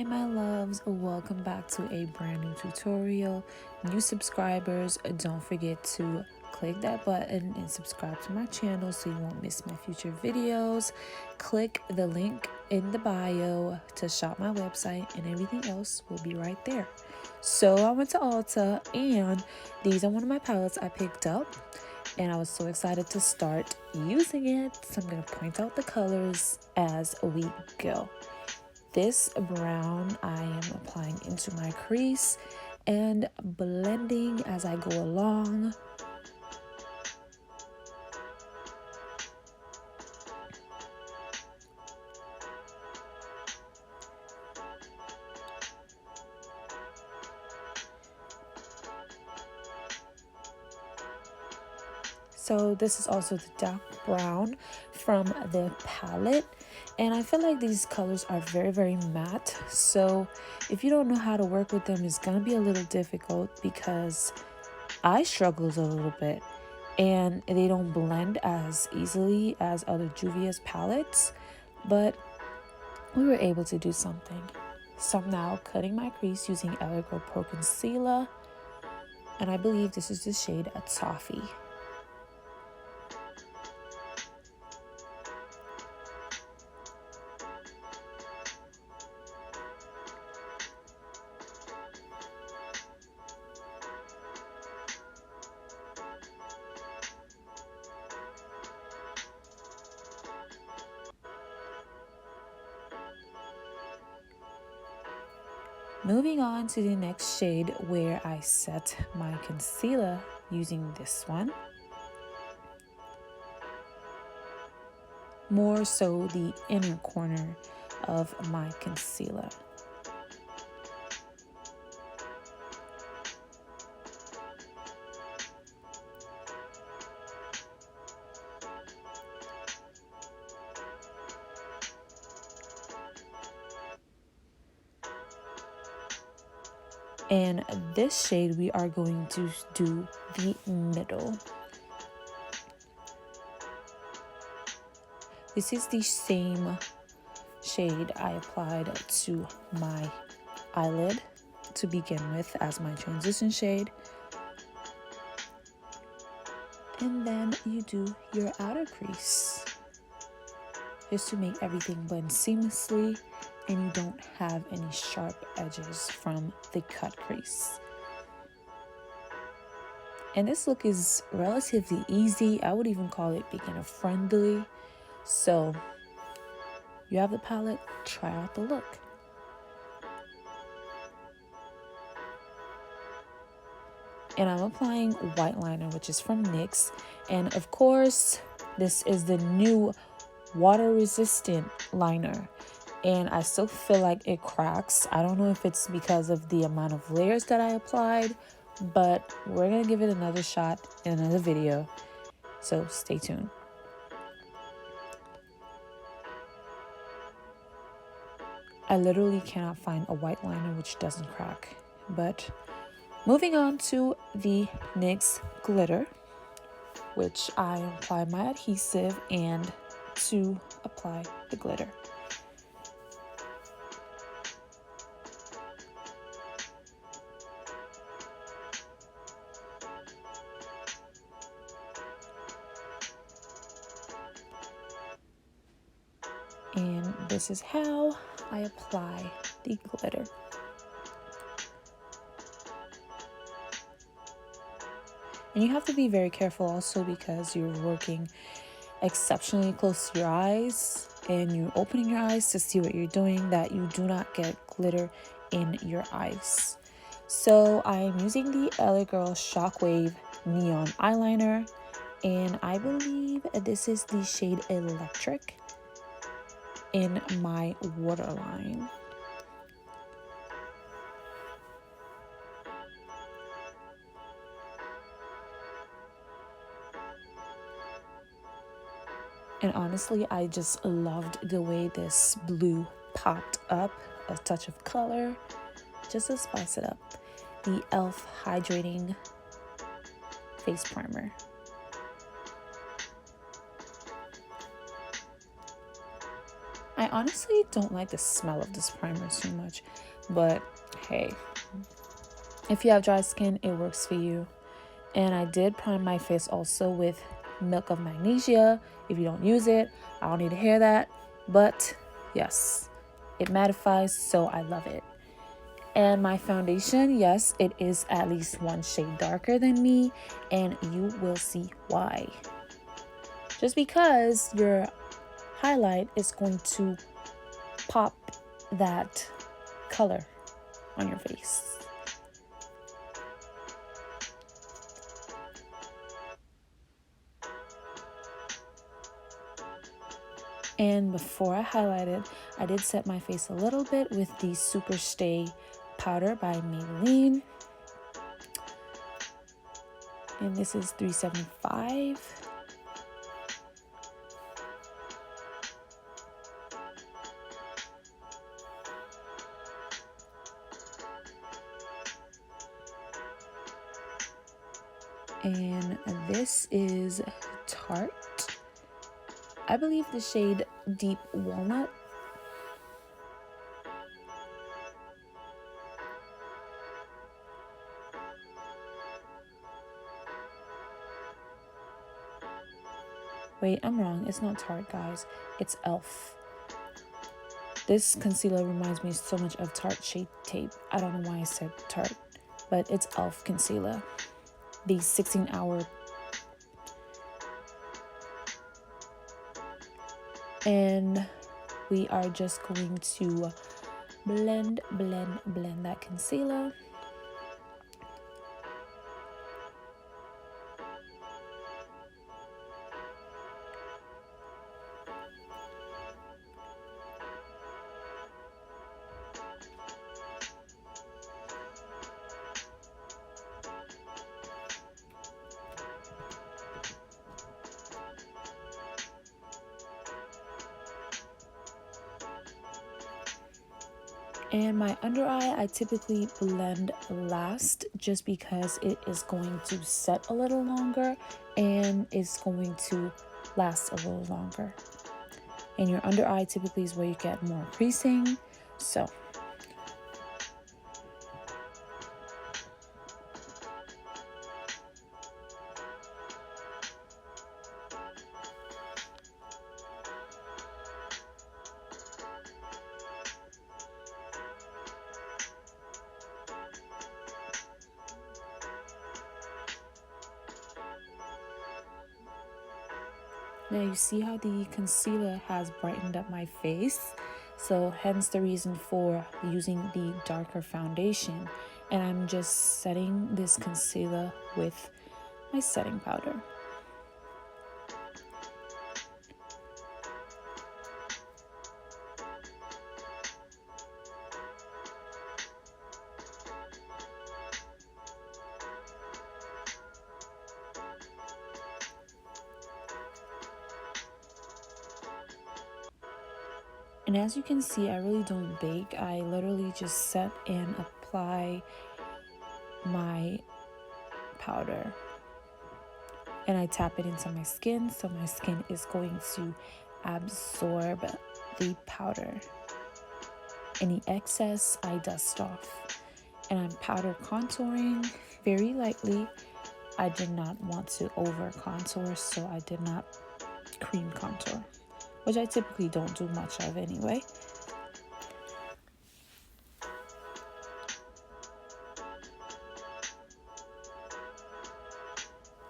Hi my loves, welcome back to a brand new tutorial. New subscribers, don't forget to click that button and subscribe to my channel so you won't miss my future videos. Click the link in the bio to shop my website, and everything else will be right there. So I went to Ulta, and these are one of my palettes I picked up, and I was so excited to start using it. So I'm going to point out the colors as we go. This brown I am applying into my crease and blending as I go along. So this is also the dark brown from the palette, and I feel like these colors are very matte, so if you don't know how to work with them, it's gonna be a little difficult because I struggled a little bit and they don't blend as easily as other Juvias palettes, but we were able to do something. So I'm now cutting my crease using Elegant Pro Concealer, and I believe this is the shade Toffee. Moving on to the next shade where I set my concealer using this one. More so the inner corner of my concealer. And this shade we are going to do the middle. This is the same shade I applied to my eyelid to begin with as my transition shade. And then you do your outer crease just to make everything blend seamlessly and you don't have any sharp edges from the cut crease. And this look is relatively easy. I would even call it beginner friendly. So you have the palette, try out the look. And I'm applying white liner, which is from NYX. And of course, this is the new water resistant liner. And I still feel like it cracks. I don't know if it's because of the amount of layers that I applied, but we're gonna give it another shot in another video. So stay tuned. I literally cannot find a white liner which doesn't crack. But moving on to the NYX glitter, which I apply my adhesive and to apply the glitter. And this is how I apply the glitter. And you have to be very careful also because you're working exceptionally close to your eyes and you're opening your eyes to see what you're doing, that you do not get glitter in your eyes. So I'm using the LA Girl Shockwave Neon Eyeliner, and I believe this is the shade Electric in my waterline. And honestly, I just loved the way this blue popped up, a touch of color, just to spice it up. The e.l.f. Hydrating Face Primer. I honestly don't like the smell of this primer too much, but hey, if you have dry skin, it works for you. And I did prime my face also with milk of magnesia. If you don't use it, I don't need to hear that. But yes, it mattifies, so I love it. And my foundation, yes, it is at least one shade darker than me, and you will see why. Just because your highlight is going to pop that color on your face. And before I highlighted, I did set my face a little bit with the Super Stay powder by Maybelline. And this is $3.75. And this is Tarte. I believe the shade Deep Walnut. Wait, I'm wrong. It's not Tarte, guys. It's e.l.f. This concealer reminds me so much of Tarte Shape Tape. I don't know why I said Tarte, but it's e.l.f. concealer. The 16-hour. And we are just going to blend that concealer. And my under eye, I typically blend last just because it is going to set a little longer and it's going to last a little longer. And your under eye typically is where you get more creasing. So now you see how the concealer has brightened up my face. So hence the reason for using the darker foundation. And I'm just setting this concealer with my setting powder. And as you can see, I really don't bake. I literally just set and apply my powder. And I tap it into my skin, so my skin is going to absorb the powder. Any excess, I dust off. And I'm powder contouring very lightly. I did not want to over contour, so I did not cream contour, which I typically don't do much of anyway.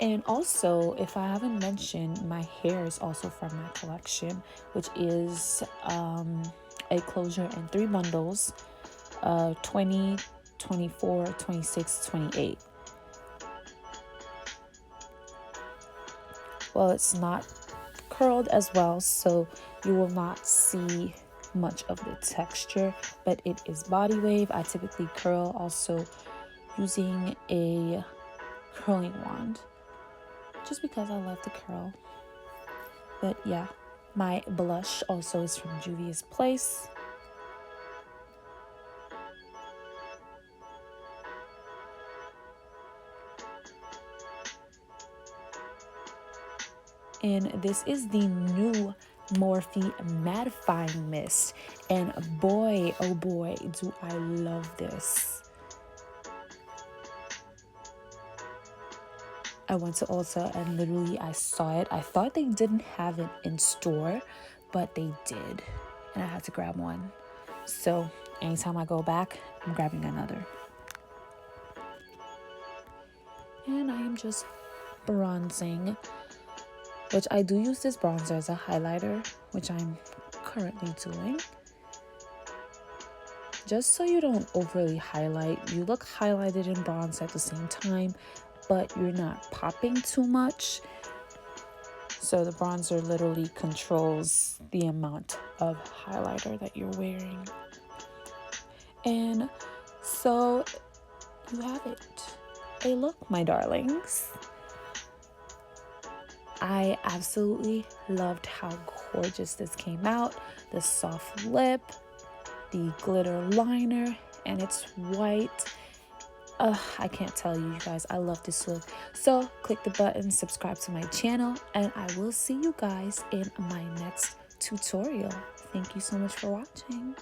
And also, if I haven't mentioned, my hair is also from my collection, which is a closure in 3 bundles, 20, 24, 26, 28. Well, it's not curled as well, so you will not see much of the texture, but it is body wave. I typically curl also using a curling wand just because I love to curl. But yeah, my blush also is from Juvia's Place. And this is the new Morphe mattifying mist, and boy, oh boy, do I love this. I went to Ulta and literally I saw it. I thought they didn't have it in store, but they did, and I had to grab one. So anytime I go back, I'm grabbing another. And I am just bronzing, which I do use this bronzer as a highlighter, which I'm currently doing. Just so you don't overly highlight, you look highlighted and bronzed at the same time, but you're not popping too much. So the bronzer literally controls the amount of highlighter that you're wearing. And so you have it. A look, my darlings. I absolutely loved how gorgeous this came out. The soft lip, the glitter liner, and it's white. I can't tell you guys, I love this look. So click the button, subscribe to my channel, and I will see you guys in my next tutorial. Thank you so much for watching.